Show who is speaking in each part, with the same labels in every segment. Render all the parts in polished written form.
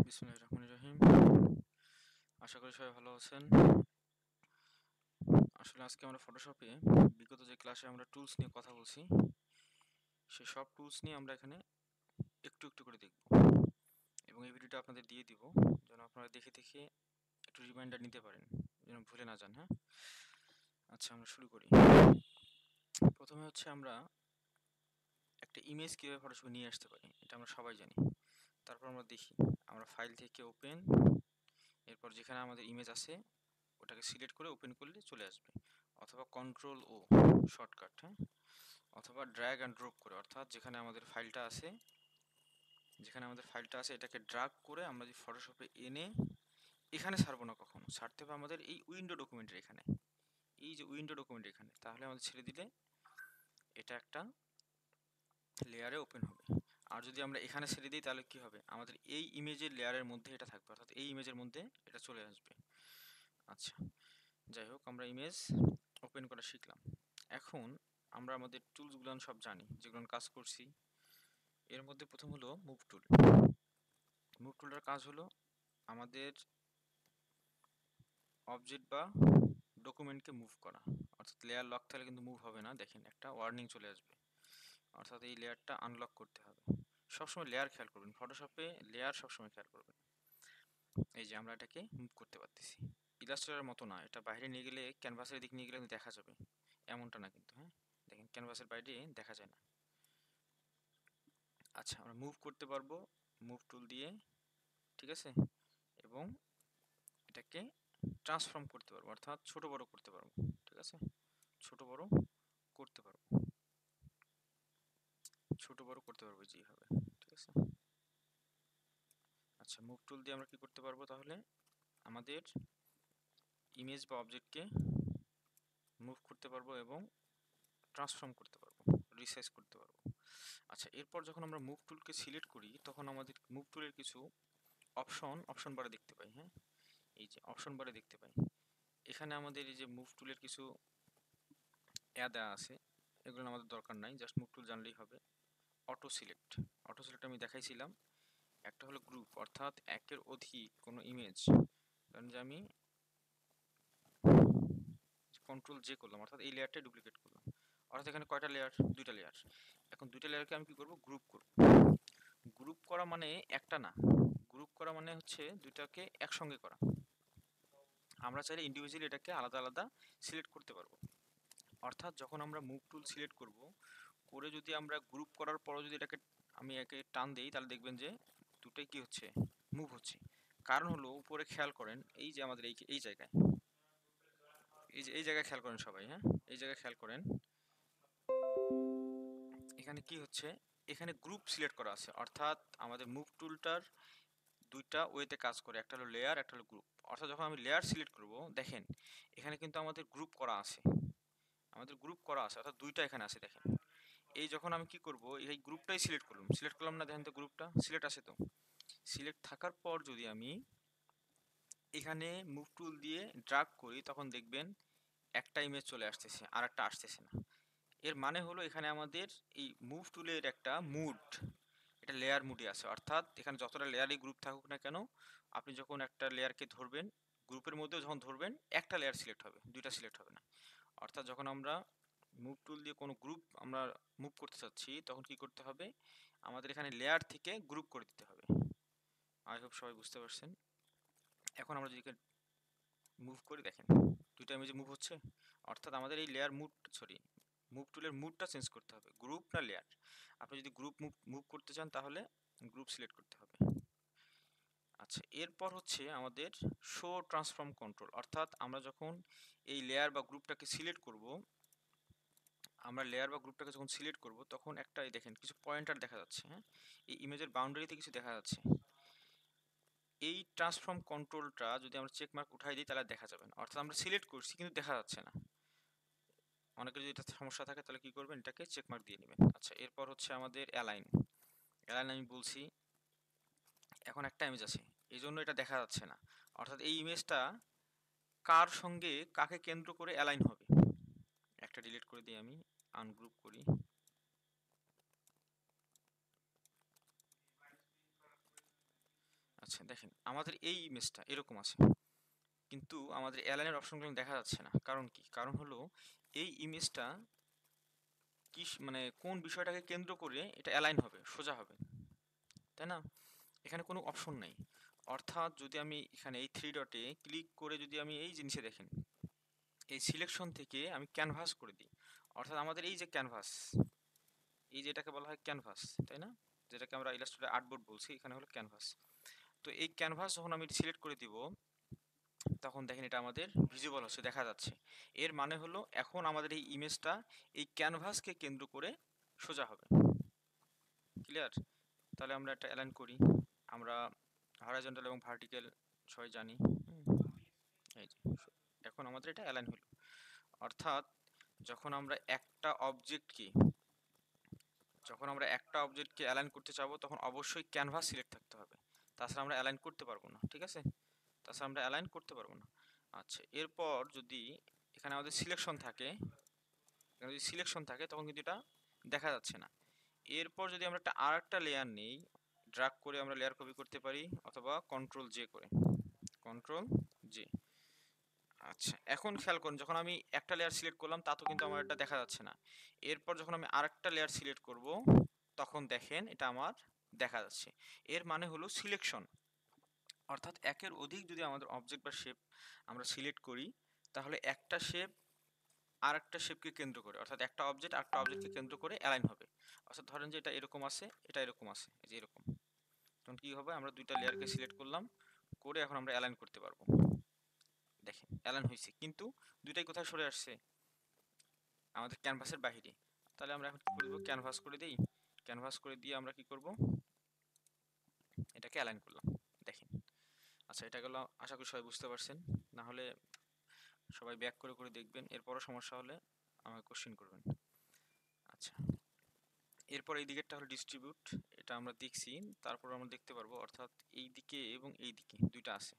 Speaker 1: বিসমিল্লাহির রহমানির রহিম। আশা করি সবাই ভালো আছেন। আসলে আজকে আমরা ফটোশপে বিগত যে ক্লাসে আমরা টুলস নিয়ে কথা বলছি, সেই সব টুলস নিয়ে আমরা এখানে একটু একটু করে দেখব এবং এই ভিডিওটা আপনাদের দিয়ে দিব যেন আপনারা দেখে দেখে একটু রিমাইন্ডার নিতে পারেন, যেন ভুলে না যান। হ্যাঁ, আচ্ছা আমরা শুরু করি। প্রথমে হচ্ছে আমরা একটা ইমেজ কীভাবে ফটোশপে নিয়ে আসতে পারি, এটা আমরা সবাই জানি। তারপর আমরা দেখি, আমরা ফাইল থেকে ওপেন, এরপর যেখানে আমাদের ইমেজ আছে ওটাকে সিলেক্ট করে ওপেন করলে চলে আসবে, অথবা কন্ট্রোল ও শর্টকাট, হ্যাঁ, অথবা ড্র্যাগ অ্যান্ড ড্রপ করে, অর্থাৎ যেখানে আমাদের ফাইলটা আছে এটাকে ড্র্যাগ করে আমরা যদি ফটোশপে এনে এখানে ছাড়বো না, কখনো ছাড়তে হবে আমাদের এই উইন্ডো ডকুমেন্টের এখানে, এই যে উইন্ডো ডকুমেন্ট এখানে, তাহলে আমাদের ছেড়ে দিলে এটা একটা লেয়ারে ওপেন হবে। আর যদি আমরা এখানে ছেড়ে দিই তাহলে কি হবে, আমাদের এই ইমেজের লেয়ারের মধ্যে এটা থাকবে, অর্থাৎ এই ইমেজের মধ্যে এটা চলে আসবে। আচ্ছা, যাই হোক, আমরা ইমেজ ওপেন করা শিখলাম। এখন আমরা আমাদের টুলসগুলো সব জানি, যেগুলো কাজ করছি। এর মধ্যে প্রথম হলো মুভ টুল। মুভ টুলটার কাজ হলো আমাদের অবজেক্ট বা ডকুমেন্টকে মুভ করা, অর্থাৎ লেয়ার লক থাকলে কিন্তু মুভ হবে না। দেখেন একটা ওয়ার্নিং চলে আসবে, অর্থাৎ এই লেয়ারটা আনলক করতে হবে। সবসময় লেয়ার খেয়াল করবেন, ফটোশপে লেয়ার সবসময় খেয়াল করবেন। এই যে আমরা এটাকে মুভ করতে পারতেছি, ইলাস্ট্রেটরের মতো না, এটা বাইরে নিয়ে গেলে ক্যানভাসের দিক নিয়ে গেলে দেখা যাবে, এমনটা না কিন্তু। হ্যাঁ, দেখেন ক্যানভাসের বাইরে দেখা যায় না। আচ্ছা, আমরা মুভ করতে পারবো মুভ টুল দিয়ে, ঠিক আছে, এবং এটাকে ট্রান্সফর্ম করতে পারবো, অর্থাৎ ছোট বড় করতে পারবো, ঠিক আছে, ছোট বড় করতে পারবো, যেভাবে, ঠিক আছে। আচ্ছা, মুভ টুল দিয়ে আমরা কি করতে পারবো তাহলে, আমাদের ইমেজ বা অবজেক্টকে মুভ করতে পারবো এবং ট্রান্সফর্ম করতে পারবো, রিসাইজ করতে পারবো। আচ্ছা, এরপর যখন আমরা মুভ টুলকে সিলেক্ট করি তখন আমাদের মুভ টুলের কিছু অপশন বারে দেখতে পাই। হ্যাঁ, এই যে অপশন বারে দেখতে পাই, এখানে আমাদের এই যে মুভ টুলের কিছু দেওয়া আছে, এগুলো আমাদের দরকার নাই, জাস্ট মুভ টুল জানলেই হবে। অটো সিলেক্ট আমি দেখাইছিলাম। একটা হলো গ্রুপ, অর্থাৎ একের অধিক কোনো ইমেজ, কারণ যে আমি কন্ট্রোল জে করলাম, অর্থাৎ এই লেয়ারটাই ডুপ্লিকেট করলাম, অর্থাৎ এখানে কয়টা লেয়ার, দুইটা লেয়ার। এখন দুইটা লেয়ারকে আমি কি করব, গ্রুপ করব। গ্রুপ করা মানে একটা না, গ্রুপ করা মানে হচ্ছে দুইটাকে একসঙ্গে করা। আমরা চাইলে ইন্ডিভিজুয়ালি এটাকে আলাদা আলাদা সিলেক্ট করতে পারবো। অর্থাৎ যখন আমরা মুভ টুল সিলেক্ট করব, করে যদি আমরা গ্রুপ করার পরও যদি এটাকে আমি একে টান দিই, তাহলে দেখবেন যে দুটোই কি হচ্ছে, মুভ হচ্ছে। কারণ হলো, উপরে খেয়াল করেন, এই যে আমাদের এই জায়গায়, এই জায়গায় খেয়াল করেন সবাই। হ্যাঁ, এই জায়গায় খেয়াল করেন, এখানে কি হচ্ছে, এখানে গ্রুপ সিলেক্ট করা আছে, অর্থাৎ আমাদের মুভ টুলটার দুইটা ওয়েতে কাজ করে, একটা হলো লেয়ার, একটা হলো গ্রুপ। অর্থাৎ যখন আমি লেয়ার সিলেক্ট করব, দেখেন এখানে কিন্তু আমাদের গ্রুপ করা আছে, অর্থাৎ দুইটা এখানে আছে। দেখেন, এই যখন আমি কি করব, এই গ্রুপটাই সিলেক্ট করলাম না, দেখেন তো গ্রুপটা সিলেক্ট আছে। তো সিলেক্ট থাকার পর যদি আমি এখানে মুভ টুল দিয়ে ড্র্যাগ করি, তখন দেখবেন একটা ইমেজ চলে আসতেছে আর একটা আসতেছে না। এর মানে হলো এখানে আমাদের এই মুভ টুলের একটা মুড, এটা লেয়ার মুডে আছে। অর্থাৎ এখানে যতটা লেয়ারই গ্রুপ থাকুক না কেন, আপনি যখন একটা লেয়ারকে ধরবেন, গ্রুপের মধ্যেও যখন ধরবেন, একটা লেয়ার সিলেক্ট হবে, দুইটা সিলেক্ট হবে না। অর্থাৎ যখন আমরা মুভ টুল দিয়ে কোনো গ্রুপ আমরা মুভ করতে চাচ্ছি, তখন কি করতে হবে, আমাদের এখানে লেয়ার থেকে গ্রুপ করে দিতে হবে। আই হোপ সবাই বুঝতে পারছেন। এখন আমরা যদি মুভ করি, দেখেন দুইটা ইমেজে মুভ হচ্ছে, অর্থাৎ আমাদের এই লেয়ার মুভ টুলের মুডটা চেঞ্জ করতে হবে, গ্রুপ না লেয়ার। আপনি যদি গ্রুপ মুভ করতে চান তাহলে গ্রুপ সিলেক্ট করতে হবে। আচ্ছা, এরপর হচ্ছে আমাদের শো ট্রান্সফর্ম কন্ট্রোল, অর্থাৎ আমরা যখন এই লেয়ার বা গ্রুপটাকে সিলেক্ট করব, তখন একটা দেখেন কিছু পয়েন্টার দেখা যাচ্ছে। হ্যাঁ, এই ইমেজের বাউন্ডারিতে কিছু দেখা যাচ্ছে। এই ট্রান্সফর্ম কন্ট্রোলটা যদি আমরা চেক মার্ক উঠাই দিই তাহলে দেখা যাবে না, অর্থাৎ আমরা সিলেক্ট করছি কিন্তু দেখা যাচ্ছে না। অনেকের যদি এটা সমস্যা থাকে তাহলে কি করবেন, এটাকে চেক মার্ক দিয়ে নেবেন। আচ্ছা, এরপর হচ্ছে আমাদের অ্যালাইন আমি বলছি, এখন একটা ইমেজ আছে, এই জন্য এটা দেখা যাচ্ছে না, অর্থাৎ এই ইমেজটা কার সঙ্গে কাকে কেন্দ্র করে অ্যালাইন হবে। একটা ডিলিট করে দিই, আমি আনগ্রুপ করি। আচ্ছা, আচ্ছা দেখেন আমাদের এই ইমেজটা এরকম আছে, কিন্তু আমাদের অ্যালাইনের অপশনগুলো দেখা যাচ্ছে না। কারণ কি? কারণ হলো এই ইমেজটা কি মানে কোন বিষয়টাকে কেন্দ্র করে এটা অ্যালাইন হবে, সোজা হবে, তাই না? এখানে কোনো অপশন নাই। অর্থাৎ যদি আমি এখানে এই থ্রি ডটে ক্লিক করে যদি আমি এই জিনিসে দেখেন এই সিলেকশন থেকে আমি ক্যানভাস করে দিই, অর্থাৎ আমাদের এই যে ক্যানভাস, এই যে এটাকে বলা হয় ক্যানভাস, তাই না? যেটাকে আমরা ইলাস্ট্রেটর আর্টবোর্ড বলছি, এখানে হলো ক্যানভাস। তো এই ক্যানভাস যখন আমি সিলেক্ট করে দিব তখন দেখেন এটা আমাদের ভিজিবল হচ্ছে, দেখা যাচ্ছে। এর মানে হলো এখন আমাদের এই ইমেজটা এই ক্যানভাসকে কেন্দ্র করে সোজা হবে। ক্লিয়ার? তাহলে আমরা একটা অ্যালাইন করি। আমরা হরাইজন্টাল এবং ভার্টিক্যাল সবাই জানি। এই যে এখন আমাদের এটা অ্যালাইন হলো। অর্থাৎ যখন আমরা একটা অবজেক্টকে অ্যালাইন করতে চাবো তখন অবশ্যই ক্যানভাস সিলেক্ট থাকতে হবে, তাছাড়া আমরা অ্যালাইন করতে পারবো না। ঠিক আছে? তাছাড়া আমরা অ্যালাইন করতে পারবো না। আচ্ছা, এরপর যদি এখানে আমাদের সিলেকশন থাকে তখন কিন্তু এটা দেখা যাচ্ছে না। এরপর যদি আমরা আরেকটা লেয়ার নিই, ড্র্যাগ করে আমরা লেয়ার কপি করতে পারি অথবা কন্ট্রোল জে করে, কন্ট্রোল জে। আচ্ছা এখন খেয়াল করুন, যখন আমি একটা লেয়ার সিলেক্ট করলাম তা তো কিন্তু আমার এটা দেখা যাচ্ছে না। এরপর যখন আমি আরেকটা লেয়ার সিলেক্ট করব তখন দেখেন এটা আমার দেখা যাচ্ছে। এর মানে হলো সিলেকশন। অর্থাৎ একের অধিক যদি আমাদের অবজেক্ট বা শেপ আমরা সিলেক্ট করি তাহলে একটা শেপ আর একটা শেপকে কেন্দ্র করে, অর্থাৎ একটা অবজেক্ট আরেকটা অবজেক্টকে কেন্দ্র করে অ্যালাইন হবে। অর্থাৎ ধরেন যে এটা এরকম আছে, এটা এরকম আছে, এই যে এরকম, তখন কি হবে? আমরা দুইটা লেয়ারকে সিলেক্ট করলাম, করে এখন আমরা অ্যালাইন করতে পারবো। দেখেন অ্যালাইন হয়েছে, কিন্তু দুইটাই কোথায় সরে আসছে? আমাদের ক্যানভাসের বাইরে। তাহলে আমরা এখন কি করব? ক্যানভাস করে দেই। ক্যানভাস করে দিয়ে আমরা কি করব? এটাকে অ্যালাইন করলাম। দেখেন। আচ্ছা এটা গেল, আশা করি সবাই বুঝতে পারছেন। না হলে সবাই ব্যাক করে করে দেখবেন, এরপরও সমস্যা হলে আমাকে কোশ্চেন করবেন। আচ্ছা, এরপর এই দিকেরটা হলো ডিস্ট্রিবিউট, এটা আমরা দেখছি, তারপর আমরা দেখতে পারবো, অর্থাৎ এই দিকে এবং এই দিকে দুইটা আছে,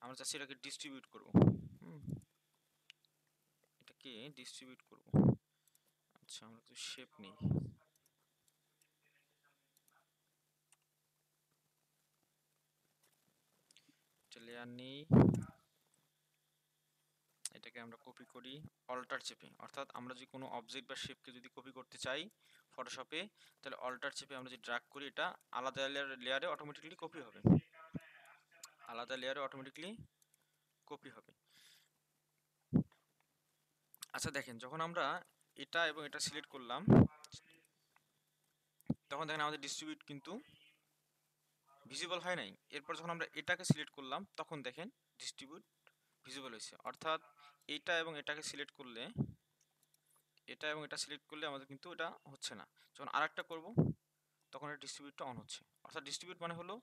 Speaker 1: আমরা চাচ্ছি এটাকে ডিস্ট্রিবিউট করব। এটাকে ডিস্ট্রিবিউট করব। আচ্ছা আমরা তো শেপ নেই, লেয়ার নেই, এটাকে আমরা কপি করি অল্টার চেপে। অর্থাৎ আমরা যদি কোনো অবজেক্ট বা শেপকে যদি কপি করতে চাই ফটোশপে, তাহলে অল্টার চেপে আমরা যদি ড্র্যাগ করি এটা আলাদা লেয়ারে অটোমেটিক্যালি কপি হবে, আলাদা লেয়ারে অটোমেটিক্যালি কপি হবে। আচ্ছা দেখেন যখন আমরা এটা এবং এটা সিলেক্ট করলাম তখন দেখেন আমাদের ডিস্ট্রিবিউট কিন্তু ভিজিবল হয় নাই। এরপর যখন আমরা এটাকে সিলেক্ট করলাম তখন দেখেন ডিস্ট্রিবিউট ভিজিবল হয়েছে। অর্থাৎ এটা এবং এটাকে সিলেক্ট করলে, এটা এবং এটা সিলেক্ট করলে আমাদের কিন্তু এটা হচ্ছে না। যখন আরেকটা করব তখন এটা ডিস্ট্রিবিউটটা অন হচ্ছে। অর্থাৎ ডিস্ট্রিবিউট মানে হলো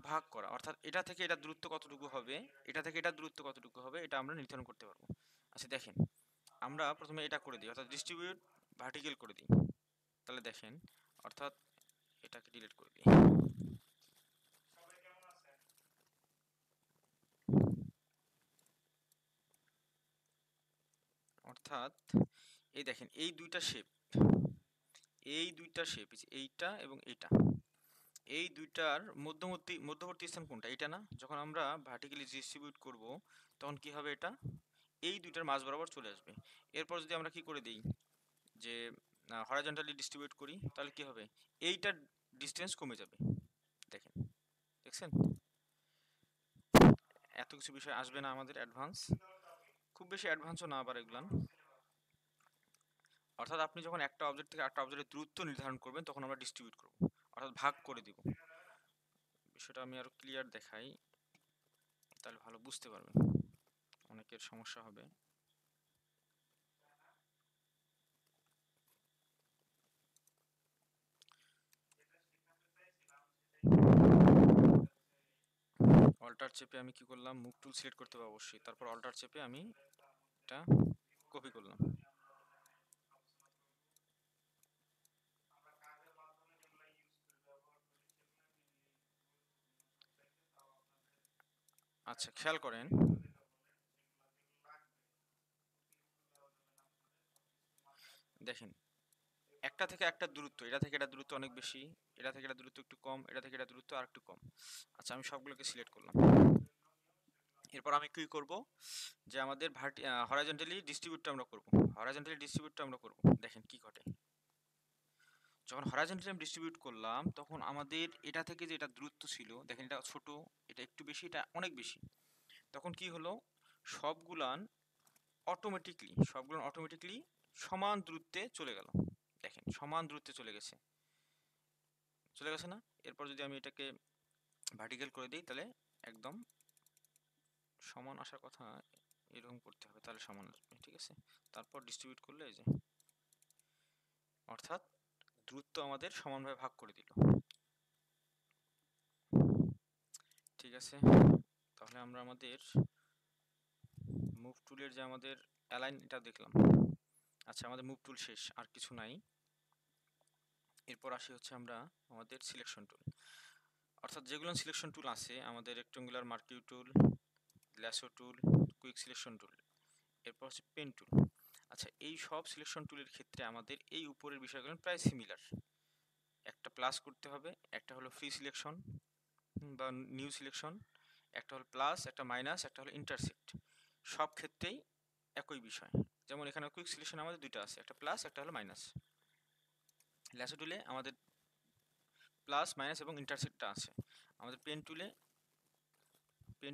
Speaker 1: ভাগ করা, অর্থাৎ এটা থেকে এটা দূরত্ব কতটুকু হবে, এটা থেকে এটা দূরত্ব কতটুকু হবে, এটা আমরা নির্ধারণ করতে পারবো। আচ্ছা দেখেন আমরা প্রথমে এটা করে দিই, অর্থাৎ ডিস্ট্রিবিউট ভার্টিক্যাল করে দিই। তাহলে দেখেন, অর্থাৎ এটাকে ডিলিট করে দিই। অর্থাৎ এই দেখেন এই দুইটা শেপ, এইটা এবং এইটা, এই দুইটার মধ্যবর্তী স্থান কোনটা? এটা না? যখন আমরা ভার্টিক্যালি ডিস্ট্রিবিউট করব তখন কি হবে? এটা এই দুইটার মাঝ বরাবর চলে আসবে। এরপর যদি আমরা কি করে দিই যে হরাইজন্টালি ডিস্ট্রিবিউট করি তাহলে কি হবে? এইটার ডিসটেন্স কমে যাবে। দেখেন, দেখছেন? এত কিছু বিষয় আসবে না আমাদের অ্যাডভান্স, খুব বেশি অ্যাডভান্সও না আবার এগুলান। অর্থাৎ আপনি যখন একটা অবজেক্ট থেকে আরেকটা অবজেক্টের দূরত্ব নির্ধারণ করবেন তখন আমরা ডিস্ট্রিবিউট করব, অর্থাৎ ভাগ করে দিব। বিষয়টা আমি আরো ক্লিয়ার দেখাই, তাহলে ভালো বুঝতে পারবেন, অনেকের সমস্যা হবে। অল্টার চেপে আমি কি করলাম? মুভ টুল সিলেক্ট করতে হবে অবশ্যই, তারপর অল্টার চেপে আমি এটা কপি করলাম। আচ্ছা খেয়াল করেন, দেখেন একটা থেকে একটা দূরত্ব, এটা থেকে এটা দূরত্ব অনেক বেশি, এটা থেকে এটা দূরত্ব একটু কম, এটা থেকে এটা দূরত্ব আর একটু কম। আচ্ছা, আমি সবগুলোকে সিলেক্ট করলাম। এরপর আমি কি করব, যে আমাদের হরাইজন্টালি ডিস্ট্রিবিউটটা আমরা করব। হরাইজন্টালি ডিস্ট্রিবিউটটা আমরা করব, দেখেন কি ঘটে। যখন হরাইজন্টালি ডিস্ট্রিবিউট করলাম তখন আমাদের এটা থেকে যে এটা দূরত্ব ছিল, দেখেন এটা ছোট, এটা একটু বেশি, এটা অনেক বেশি। তখন কি হলো, সবগুলান অটোমেটিকলি সমান দূরত্বে চলে গেল। দেখেন সমান দূরত্বে চলে গেছে না? এরপর যদি আমি এটাকে ভার্টিক্যাল করে দিই তাহলে একদম সমান আসার কথা, এরকম করতে হবে তাহলে সমান আসবে, ঠিক আছে। তারপর ডিস্ট্রিবিউট করলে এই যে, অর্থাৎ দূরত্ব আমাদের সমানভাবে ভাগ করে দিল, ঠিক আছে। তাহলে আমরা আমাদের মুভ টুলের যে আমাদের অ্যালাইন, এটা দেখলাম। আচ্ছা, আমাদের মুভ টুল শেষ, আর কিছু নাই। এরপর আসি হচ্ছে আমরা আমাদের সিলেকশন টুল, অর্থাৎ যেগুলো সিলেকশন টুল আছে আমাদের, rectangular marquee tool, lasso tool, quick selection tool, এরপর হচ্ছে পেন টুল। আচ্ছা, এই সব সিলেকশন টুলের ক্ষেত্রে আমাদের এই উপরের বিষয়গুলো প্রায় সিমিলার। একটা প্লাস করতে হবে, একটা হলো ফ্রি সিলেকশন বা নিউ সিলেকশন, একটা হলো প্লাস, একটা মাইনাস, একটা হলো ইন্টারসেক্ট। সব ক্ষেত্রেই একই বিষয়। যেমন এখানে কুইক সিলেকশন আমাদের দুইটা আছে, একটা প্লাস, একটা হলো মাইনাস। ল্যাসো টুলে আমাদের প্লাস, মাইনাস এবং ইন্টারসেক্টটা আছে। আমাদের পেন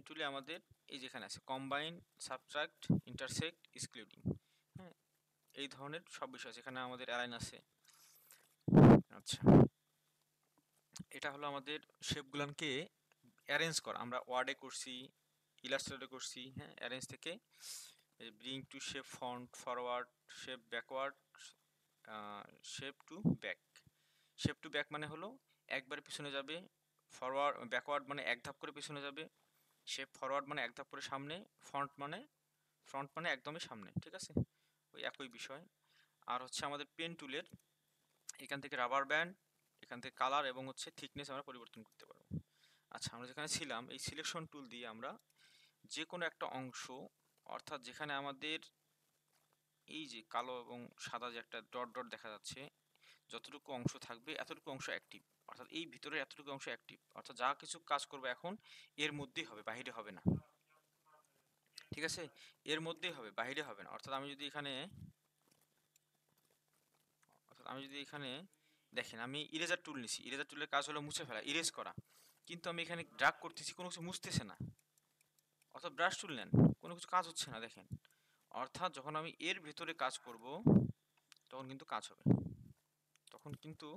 Speaker 1: টুলে আমাদের এই যেখানে আছে কম্বাইন, সাবট্রাক্ট, ইন্টারসেক্ট, এক্সক্লুডিং। হ্যাঁ, এই ধরনের সব বিষয় আছে, এখানে আমাদের অ্যালাইন আছে। আচ্ছা, এটা হলো আমাদের শেপগুলানকে অ্যারেঞ্জ করা। আমরা ওয়ার্ডে করছি, ইলাস্ট্রেটরে করছি, হ্যাঁ, অ্যারেঞ্জ থেকে bring to shape front forward, shape backward, shape to back. Shape to back মানে হলো একবার পিছনে যাবে, ব্যাকওয়ার্ড মানে এক ধাপ করে পিছনে যাবে, শেপ ফরওয়ার্ড মানে এক ধাপ করে সামনে, ফ্রন্ট মানে একদমই সামনে, ঠিক আছে। ওই একই বিষয়। আর হচ্ছে আমাদের পেন টুলের এখান থেকে রাবার ব্যান্ড, এখান থেকে কালার এবং হচ্ছে থিকনেস আমরা পরিবর্তন করতে পারবো। আচ্ছা, আমরা যেখানে ছিলাম এই সিলেকশন টুল দিয়ে আমরা যে কোনো একটা অংশ, অর্থাৎ যেখানে আমাদের এই যে কালো এবং সাদা যে একটা ডট ডট দেখা যাচ্ছে, যতটুকু অংশ থাকবে এতটুকু অংশ অ্যাক্টিভ, অর্থাৎ এই ভিতরে এতটুকু অংশ অ্যাক্টিভ, অর্থাৎ যা কিছু কাজ করবে এখন এর মধ্যেই হবে, বাইরে হবে না, ঠিক আছে। এর মধ্যেই হবে, বাইরে হবে না। অর্থাৎ আমি যদি এখানে দেখেন, আমি ইরেজার টুল নিছি, ইরেজার টুলের কাজ হলো মুছে ফেলা, ইরেজ করা, কিন্তু আমি এখানে ড্রাগ করতেছি, কোনো কিছু মুছতেছে না। অর্থাৎ ব্রাশ টুল নেন, কোনো কিছু কাজ হচ্ছে না, দেখেন। অর্থাৎ যখন আমি এর ভেতরে কাজ করব তখন কিন্তু কাজ হবে, তখন কিন্তু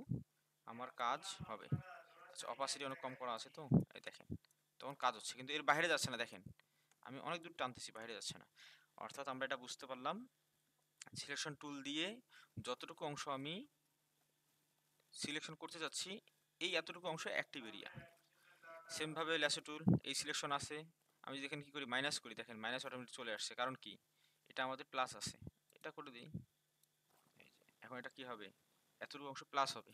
Speaker 1: আমার কাজ হবে। আচ্ছা, অপাসিটি অনেক কম করা আছে তো, এই দেখেন, তখন কাজ হচ্ছে, কিন্তু এর বাইরে যাচ্ছে না, দেখেন আমি অনেক দূর টানতেছি, বাইরে যাচ্ছে না। অর্থাৎ আমরা এটা বুঝতে পারলাম, সিলেকশন টুল দিয়ে যতটুকু অংশ আমি সিলেকশন করতে যাচ্ছি এই এতটুকু অংশ অ্যাক্টিভ এরিয়া। সেম ভাবে ল্যাসো টুল, এই সিলেকশন আছে, আমি যদি এখানে কি করি মাইনাস করি, দেখেন মাইনাস অটোমেটিক চলে আসছে, কারণ কি, এটা আমাদের প্লাস আছে। এটা করে দিই, এই যে এখন এটা কি হবে, এতটুকু অংশ প্লাস হবে,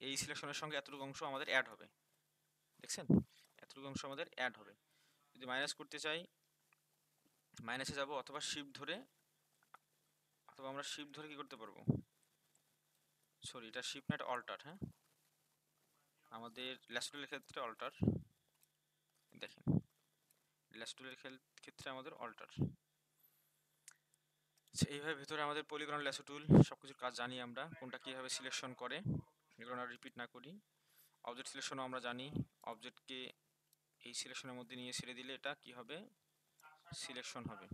Speaker 1: এই সিলেকশনের সঙ্গে এতটুকু অংশ আমাদের অ্যাড হবে, দেখছেন, এতটুকু অংশ আমাদের অ্যাড হবে। যদি মাইনাস করতে চাই মাইনাসে যাব, অথবা আমরা শিফট ধরে কি করতে পারবো, সরি এটা শিফট না, এটা অল্টার, হ্যাঁ, আমাদের ল্যাসো টুলের ক্ষেত্রে অল্টার, দেখেন ল্যাসো টুলের ক্ষেত্রে আমাদের অল্টার। আচ্ছা, এইভাবে ভেতরে আমাদের পলিগন ল্যাসো টুল সবকিছুর কাজ জানি আমরা, কোনটা কিভাবে সিলেকশন করে, এগুলো না রিপিট না করি। অবজেক্ট সিলেকশনও আমরা জানি, অবজেক্টকে এই সিলেকশনের মধ্যে নিয়ে ছেড়ে দিলে এটা কি হবে, সিলেকশন হবে,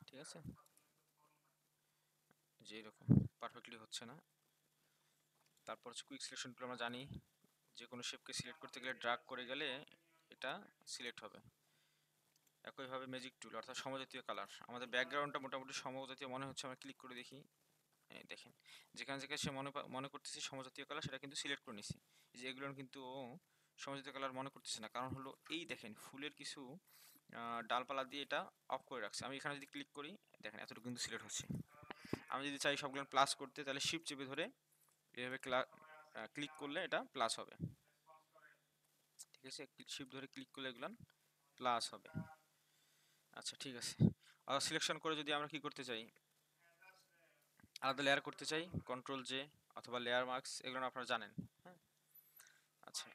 Speaker 1: ঠিক আছে। যে এরকম পারফেক্টলি হচ্ছে না। তারপর হচ্ছে কুইক সিলেকশন টুল আমরা জানি, যে কোনো শেপকে সিলেক্ট করতে গেলে ড্রাগ করে গেলে এটা সিলেক্ট হবে। একইভাবে ম্যাজিক টুল, অর্থাৎ সমজাতীয় কালার, আমাদের ব্যাকগ্রাউন্ডটা মোটামুটি সমজাতীয় মনে হচ্ছে, আমরা ক্লিক করে দেখি, এই দেখেন যেখানে যেখানে সে মনে করতেছে সমজাতীয় কালার সেটা কিন্তু সিলেক্ট করে নিছি। এই যে এগুলো কিন্তু ও সমজাতীয় কালার মনে করতেছে না, কারণ হলো এই দেখেন ফুলের কিছু ডালপালা দিয়ে এটা অফ করে রাখছে। আমি এখানে যদি ক্লিক করি দেখেন এতটুকু কিন্তু সিলেক্ট হচ্ছে। আমি যদি চাই সবগুলো প্লাস করতে, তাহলে শিফট চেপে ধরে এভাবে ক্লিক করলে এটা প্লাস হবে, ঠিক আছে। শিফট ধরে ক্লিক করলে এগুলো প্লাস হবে। আচ্ছা, ঠিক আছে। সিলেকশন করে যদি আমরা কি করতে চাই, আলাদা লেয়ার করতে চাই, কন্ট্রোল জে অথবা লেয়ার মার্কস, এগুলো আপনারা জানেন। হ্যাঁ, আচ্ছা,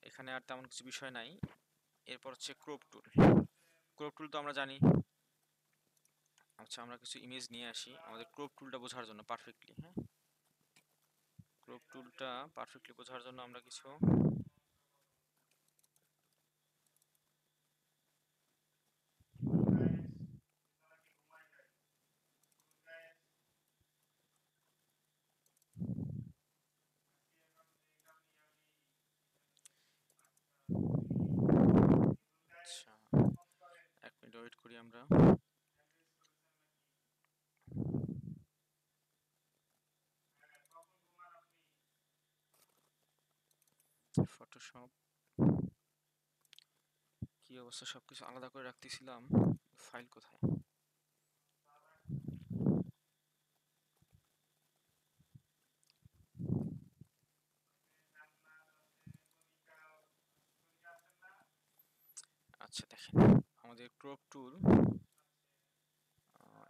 Speaker 1: এখানে আর তেমন কিছু বিষয় নাই। এরপর হচ্ছে ক্রপ টুল। ক্রপ টুল তো আমরা জানি। আচ্ছা, আমরা কিছু ইমেজ নিয়ে আসি আমাদের ক্রপ টুলটা বোঝার জন্য পারফেক্টলি। হ্যাঁ, ক্রপ টুলটা পারফেক্টলি বোঝার জন্য আমরা কিছু আচ্ছা, 1 মিনিট ওয়েট করি আমরা। ফটোশপ কি অবস্থা, সবকিছু আলাদা করে রাখতেছিলাম, ফাইল কোথায়? আচ্ছা দেখেন, আমাদের ক্রপ টুল,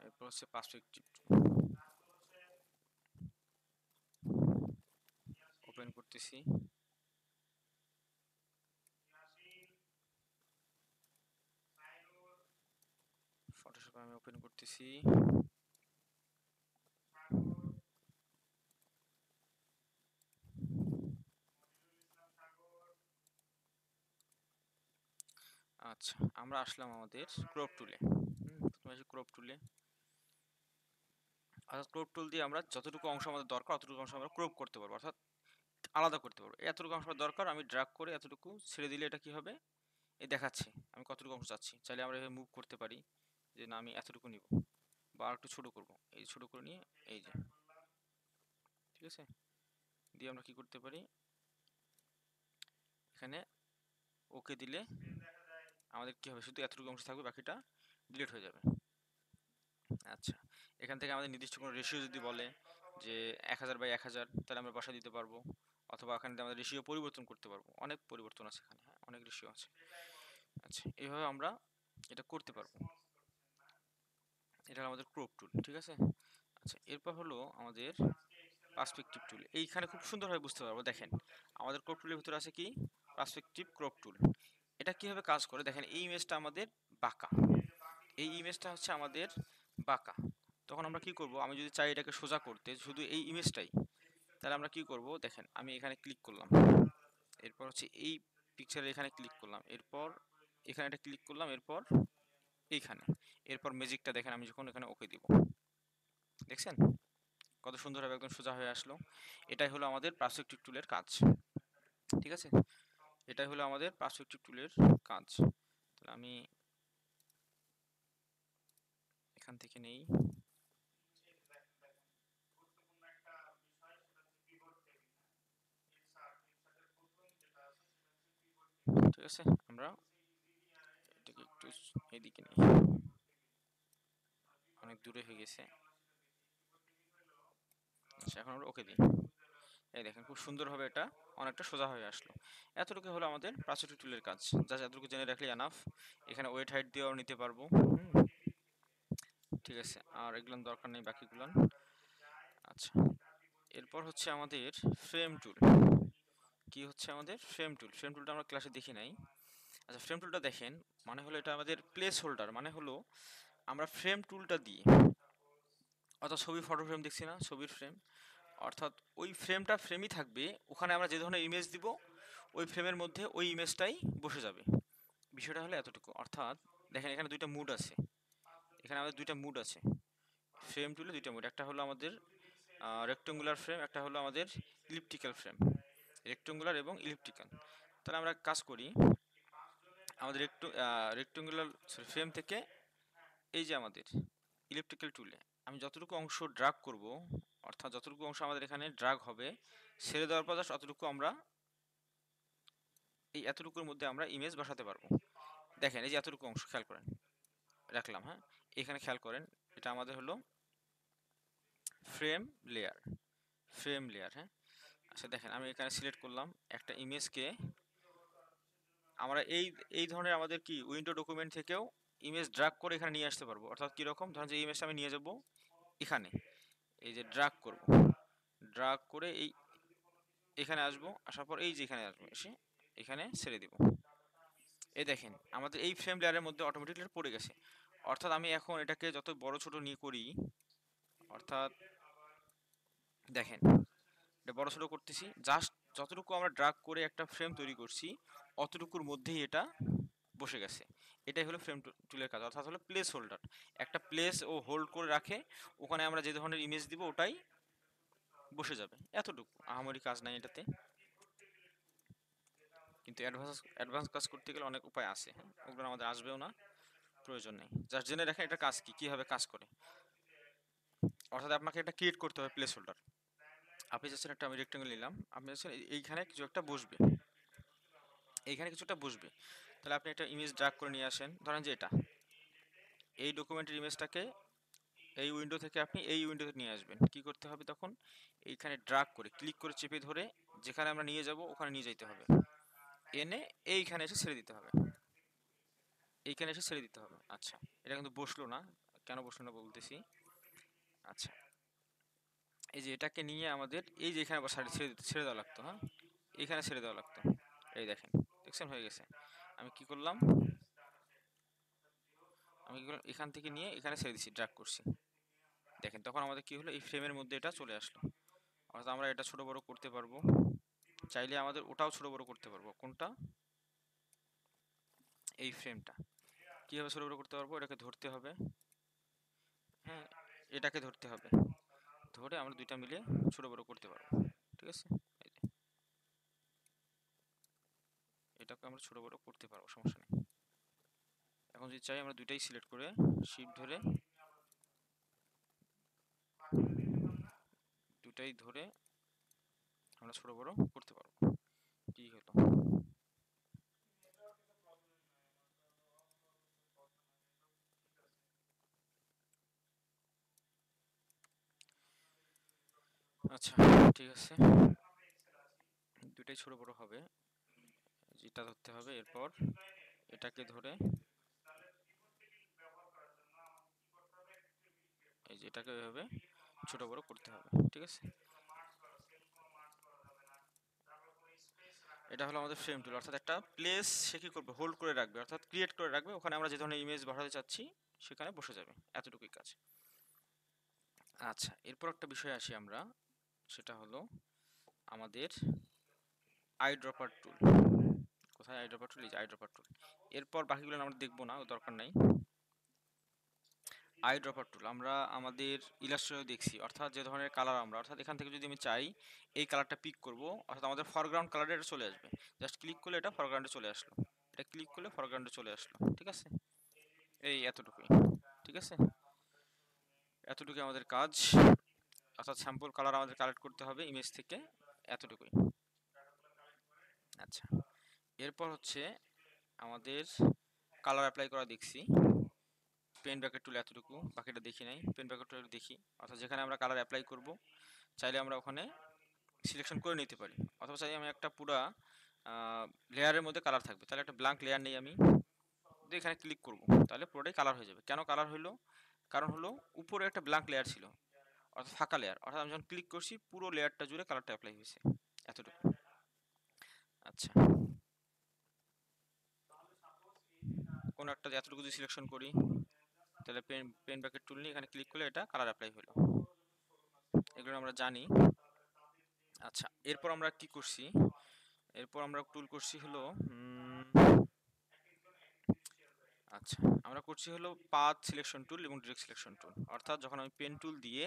Speaker 1: এরপর হচ্ছে পার্সপেক্টিভ টুল। ওপেন করতেছি। ফটোশপ আমি ওপেন করতেছি। আচ্ছা, আমরা আসলাম আমাদের ক্রপ টুলে। প্রথমে আসি ক্রপ টুলে। অর্থাৎ ক্রপ টুল দিয়ে আমরা যতটুকু অংশ আমাদের দরকার অতটুকু অংশ আমরা ক্রপ করতে পারবো, অর্থাৎ আলাদা করতে পারবো। এতটুকু অংশ আমার দরকার, আমি ড্র্যাগ করে এতটুকু ছেড়ে দিলে এটা কি হবে, এই দেখাচ্ছে আমি কতটুকু অংশ চাচ্ছি। চাইলে আমরা এভাবে মুভ করতে পারি যে না আমি এতটুকু নিব, বা আর একটু ছোট করব, এই ছোট করে নিয়ে এই যে, ঠিক আছে, দিয়ে আমরা কি করতে পারি, এখানে ওকে দিলে আমাদের কি হবে, শুধু এতটুকু অংশ থাকবে, বাকিটা ডিলিট হয়ে যাবে। আচ্ছা, এখান থেকে আমাদের নির্দিষ্ট কোনো রেশিও যদি বলে যে 1000/1000, তাহলে আমরা বসা দিতে পারবো, অথবা এখানে আমাদের রেশিও পরিবর্তন করতে পারবো। অনেক পরিবর্তন আছে এখানে, হ্যাঁ, অনেক রেশিও আছে। আচ্ছা, এইভাবে আমরা এটা করতে পারবো। এটা হলো আমাদের ক্রপ টুল, ঠিক আছে। আচ্ছা, এরপর হলো আমাদের পার্সপেক্টিভ টুল। এইখানে খুব সুন্দরভাবে বুঝতে পারবো। দেখেন, আমাদের ক্রপ টুলের ভিতরে আছে কি, পার্সপেক্টিভ ক্রপ টুল। এটা কিভাবে কাজ করে দেখেন, এই ইমেজটা আমাদের বাঁকা, এই ইমেজটা হচ্ছে আমাদের বাঁকা। তখন আমরা কি করব, আমি যদি চাই এটাকে সোজা করতে, শুধু এই ইমেজটাই, তাহলে আমরা কি করব, দেখেন আমি এখানে ক্লিক করলাম, এরপর হচ্ছে এই পিকচারে এখানে ক্লিক করলাম, এরপর এখানে এটা ক্লিক করলাম, এরপর এইখানে, এরপর ম্যাজিকটা দেখেন, আমি যখন এখানে ওকে দিব, দেখছেন কত সুন্দরভাবে একদম সোজা হয়ে আসলো। এটাই হলো আমাদের পার্সপেক্টিভ টুলের কাজ, ঠিক আছে। এটাই হলো আমাদের পার্সপেক্টিভ টুলের কাজ। তাহলে আমি এখান থেকে নেই, ঠিক আছে, আমরা এটাকে একটু এদিকে নিই, অনেক দূরে হয়ে গেছে। আচ্ছা, এখন আমরা ওকে দিই। এই দেখেন খুব সুন্দরভাবে এটা অনেকটা সোজা হয়ে আসলো। এতটুকু হলো আমাদের পার্সপেক্টিভ টুলের কাজ, জাস্ট এতটুকু জেনে রাখলে এনাফ। এখানে ওয়েট হাইট দিয়েও নিতে পারবো, ঠিক আছে, আর এগুলো দরকার নেই বাকিগুলো। আচ্ছা, এরপর হচ্ছে আমাদের ফ্রেম টুল। কি হচ্ছে আমাদের ফ্রেম টুল? ফ্রেম টুলটা আমরা ক্লাসে দেখি নাই। আচ্ছা, ফ্রেম টুলটা দেখেন, মানে হলো এটা আমাদের প্লেস হোল্ডার, মানে হলো আমরা ফ্রেম টুলটা দিয়ে, অর্থাৎ ছবি ফটো ফ্রেম দেখছি না, ছবির ফ্রেম, অর্থাৎ ওই ফ্রেমটা ফ্রেমই থাকবে, ওখানে আমরা যে ধরনের ইমেজ দিব ওই ফ্রেমের মধ্যে ওই ইমেজটাই বসে যাবে। বিষয়টা হলো এতটুকু। অর্থাৎ দেখেন এখানে দুইটা মুড আছে, এখানে আমাদের দুইটা মুড আছে, ফ্রেম টুলে দুইটা মুড, একটা হলো আমাদের রেক্টেঙ্গুলার ফ্রেম, একটা হলো আমাদের ইলিপ্টিক্যাল ফ্রেম, রেক্টেঙ্গুলার এবং ইলিপ্টিক্যাল। তাহলে আমরা কাজ করি, আমাদের রেক্টেঙ্গুলার সরি ফ্রেম থেকে এই যে আমাদের ইলিপ্টিক্যাল টুলে আমি যতটুকু অংশ ড্রাগ করব, অর্থাৎ যতটুকু অংশ আমাদের এখানে ড্রাগ হবে, ছেড়ে দেওয়ার পর জাস্ট অতটুকু আমরা এই এতটুকুর মধ্যে আমরা ইমেজ বসাতে পারবো। দেখেন এই যে এতটুকু অংশ খেয়াল করেন, রাখলাম, হ্যাঁ, এখানে খেয়াল করেন, এটা আমাদের হলো ফ্রেম লেয়ার, ফ্রেম লেয়ার, হ্যাঁ। আচ্ছা দেখেন, আমি এখানে সিলেক্ট করলাম একটা ইমেজকে, আমরা এই এই ধরনের আমাদের কি উইন্ডো ডকুমেন্ট থেকেও ইমেজ ড্রাগ করে এখানে নিয়ে আসতে পারবো। অর্থাৎ কীরকম, ধরেন যে ইমেজটা আমি নিয়ে যাব এখানে এই যে ড্রাগ করব, ড্রাগ করে এই এখানে আসবো, আসার পর এই যে এখানে আসবো, এসে এখানে ছেড়ে দিব। এই দেখেন আমাদের এই ফ্রেম লেয়ারের মধ্যে অটোমেটিকলি পড়ে গেছে। অর্থাৎ আমি এখন এটাকে যত বড় ছোট নিয়ে করি, অর্থাৎ দেখেন এটা বড় ছোট করতেছি, জাস্ট যতটুকু আমরা ড্রাগ করে একটা ফ্রেম তৈরি করছি অতটুকুর মধ্যেই এটা বসে গেছে। এটাই হলো ফ্রেম টুলের কাজ, অর্থাৎ হলো প্লেস হোল্ডার। একটা প্লেস ও হোল্ড করে রাখে, ওখানে আমরা যে ধরনের ইমেজ দিব ওটাই বসে যাবে, এতটুকু আহামরি কাজ নাই এটাতে। কিন্তু অ্যাডভান্স অ্যাডভান্স কাজ করতে গেলে অনেক উপায় আছে, হ্যাঁ ওগুলো আমাদের আসবেও না, প্রয়োজন নেই। জাস্ট জেনে রাখেন এটা কাজ কি, কিভাবে কাজ করে। অর্থাৎ আপনাকে এটা ক্রিয়েট করতে হবে প্লেস হোল্ডার। আপনি চাচ্ছেন একটা আমি রেক্টেঙ্গেল নিলাম, আপনি চাচ্ছেন এইখানে কিছু একটা বসবে, এইখানে কিছুটা বসবে, তাহলে আপনি একটা ইমেজ ড্র্যাগ করে নিয়ে আসেন, ধরেন যে এটা এই ডকুমেন্টের ইমেজটাকে এই উইন্ডো থেকে আপনি এই উইন্ডোতে নিয়ে আসবেন। কি করতে হবে তখন, এইখানে ড্র্যাগ করে ক্লিক করে চেপে ধরে যেখানে আমরা নিয়ে যাব ওখানে নিয়ে যাইতে হবে, এনে এইখানে এসে ছেড়ে দিতে হবে, এইখানে এসে ছেড়ে দিতে হবে। আচ্ছা, এটা কিন্তু বসলো না, কেন বসলো না বলতেছি। আচ্ছা, এই যে এটাকে নিয়ে আমাদের এই যে এখানে ছেড়ে দেওয়া লাগতো, হ্যাঁ এইখানে ছেড়ে দেওয়া লাগতো। এই দেখেন, দেখছেন হয়ে গেছে। আমি কি করলাম, আমি কি করলাম, এখান থেকে নিয়ে এখানে ছেড়ে দিচ্ছি, ড্র্যাগ করছি, দেখেন তখন আমাদের কি হলো, এই ফ্রেমের মধ্যে এটা চলে আসলো। অর্থাৎ আমরা এটা ছোট বড় করতে পারবো, চাইলে আমাদের ওটাও ছোট বড় করতে পারবো। কোনটা, এই ফ্রেমটা কিভাবে ছোট বড় করতে পারবো, এটাকে ধরতে হবে, হ্যাঁ এটাকে ধরতে হবে, ধরে আমরা দুইটা মিলে ছোট বড় করতে পারবো, ঠিক আছে। এই যে এটাকে আমরা ছোট বড় করতে পারবো, সমস্যা নেই। এখন যদি চাই আমরা দুইটাই সিলেক্ট করে শিফট ধরে দুটাই ধরে আমরা ছোট বড় করতে পারবো। কি হলো, আচ্ছা ঠিক আছে, দুটাই ছোট বড় হবে, যেটা ধরতে হবে, এরপর এটাকে ধরে এই যে এটাকে এভাবে ছোট বড় করতে হবে, ঠিক আছে। এটা হলো আমাদের ফ্রেম টুল, অর্থাৎ একটা প্লেস সে কি করবে, হোল্ড করে রাখবে, অর্থাৎ ক্রিয়েট করে রাখবে, ওখানে আমরা যে ধরনের ইমেজ বসাতে চাচ্ছি সেখানে বসে যাবে, এতটুকুই কাজ। আচ্ছা, এরপর একটা বিষয় আসি আমরা, সেটা হলো আমাদের আই ড্রপার টুল। কোথায় আই ড্রপার টুল, এই যে আই ড্রপার টুল। এরপর বাকিগুলো আমরা দেখবো না, দরকার নাই। আই ড্রপার টুল আমরা আমাদের ইলাস্ট্রেটরে দেখছি, অর্থাৎ যে ধরনের কালার আমরা, অর্থাৎ এখান থেকে যদি আমি চাই এই কালারটা পিক করব, অর্থাৎ আমাদের ফরগ্রাউন্ড কালারে এটা চলে আসবে, জাস্ট ক্লিক করলে এটা ফরগ্রাউন্ডে চলে আসলো, এটা ক্লিক করলে ফরগ্রাউন্ডে চলে আসলো, ঠিক আছে। এই এতটুকুই, ঠিক আছে, এতটুকুই আমাদের কাজ। অর্থাৎ স্যাম্পল কালার আমাদের কালেক্ট করতে হবে ইমেজ থেকে, এতটুকুই। আচ্ছা, এরপর হচ্ছে আমাদের কালার অ্যাপ্লাই করা দেখছি, পেন ব্র্যাকেট টুল এতটুকু, বাকিটা দেখি নাই, পেন ব্র্যাকেট টুল দেখি। অর্থাৎ যেখানে আমরা কালার অ্যাপ্লাই করব চাইলে আমরা ওখানে সিলেকশন করে নিতে পারি, অথবা চাইলে আমি একটা পুরা লেয়ারের মধ্যে কালার থাকবে, তাহলে একটা ব্ল্যাঙ্ক লেয়ার নেই আমি, যদি এখানে ক্লিক করব তাহলে পুরোটাই কালার হয়ে যাবে। কেন কালার হলো, কারণ হলো উপরে একটা ব্ল্যাঙ্ক লেয়ার ছিল, অর্থাৎ ফাঁকা লেয়ার, অর্থাৎ আমি যখন ক্লিক করছি পুরো লেয়ারটা জুড়ে কালারটা অ্যাপ্লাই হয়েছে, এতটুকু। আচ্ছা, কোন একটা এতটুকু যদি সিলেকশন করি, তাহলে পেন ব্র্যাকেট টুল নিয়ে এখানে ক্লিক করলে এটা কালার অ্যাপ্লাই হলো, এগুলো আমরা জানি। আচ্ছা, এরপর আমরা কি করছি, এরপর আমরা টুল করছি হলো আচ্ছা, আমরা করছি হলো পাথ সিলেকশন টুল এবং ডিরেক্ট সিলেকশন টুল। অর্থাৎ যখন আমি পেন টুল দিয়ে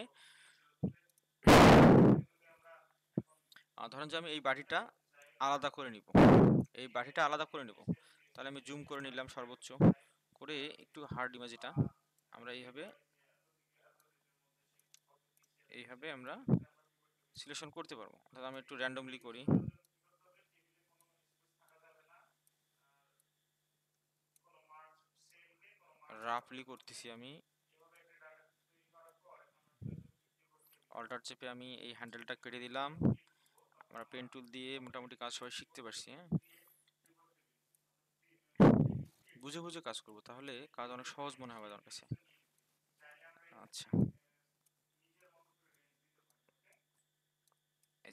Speaker 1: ধরেন যে আমি এই বাটিটা আলাদা করে নিব, এই বাটিটা আলাদা করে নিব, তাহলে আমি জুম করে নিলাম সর্বোচ্চ করে, একটু হার্ড ইমেজ এটা আমরা এইভাবে এইভাবে আমরা সিলেকশন করতে পারবো। অর্থাৎ আমি একটু র্যান্ডমলি করি, রাফলি করতেছি আমি, অল্টার চেপে আমি এই হ্যান্ডেলটা কেটে দিলাম। আমরা পেন টুল দিয়ে মোটামুটি কাজ সবাই শিখতে পারছি, হ্যাঁ বুঝে বুঝে কাজ করব, তাহলে কাজ অনেক সহজ মনে হবে আমার কাছে। আচ্ছা,